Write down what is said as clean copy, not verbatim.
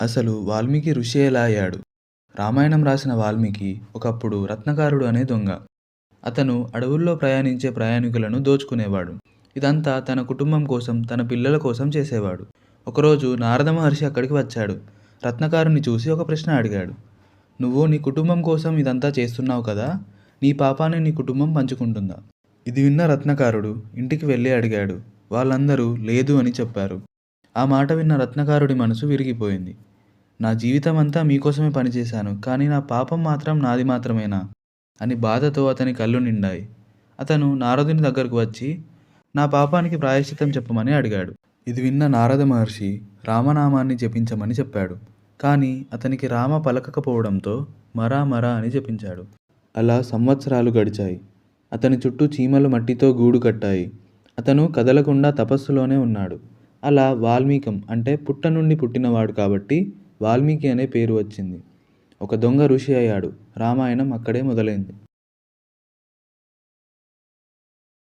అసలు వాల్మీకి ఋషి ఎలా అయ్యాడు? రామాయణం రాసిన వాల్మీకి ఒకప్పుడు రత్నకారుడు అనే దొంగ. అతను అడవుల్లో ప్రయాణించే ప్రయాణికులను దోచుకునేవాడు. ఇదంతా తన కుటుంబం కోసం, తన పిల్లల కోసం చేసేవాడు. ఒకరోజు నారద మహర్షి అక్కడికి వచ్చాడు. రత్నకారుని చూసి ఒక ప్రశ్న అడిగాడు. నువ్వు నీ కుటుంబం కోసం ఇదంతా చేస్తున్నావు కదా? నీ పాపాన్ని నీ కుటుంబం పంచుకుంటుందా? ఇది విన్న రత్నకారుడు ఇంటికి వెళ్ళి అడిగాడు. వాళ్ళందరూ లేదు అని చెప్పారు. ఆ మాట విన్న రత్నకారుడి మనసు విరిగిపోయింది. నా జీవితమంతా మీకోసమే పనిచేశాను. కానీ నా పాపం మాత్రం నాది మాత్రమేనా? అని బాధతో అతని కళ్ళు నిండాయి. అతను నారదుని దగ్గరకు వచ్చి, నా పాపానికి ప్రాయశ్చిత్తం చెప్పమని అడిగాడు. ఇది విన్న నారద మహర్షి రామనామాన్ని జపించమని చెప్పాడు. కానీ అతనికి రామ పలకకపోవడంతో మరా మరా అని జపించాడు. అలా సంవత్సరాలు గడిచాయి. అతని చుట్టూ చీమలు మట్టితో గూడు కట్టాయి. అతను కదలకుండా తపస్సులోనే ఉన్నాడు. అలా వాల్మీకం అంటే పుట్ట నుండి పుట్టినవాడు కాబట్టి వాల్మీకి అనే పేరు వచ్చింది. ఒక దొంగ ఋషి అయ్యాడు. రామాయణం అక్కడే మొదలైంది.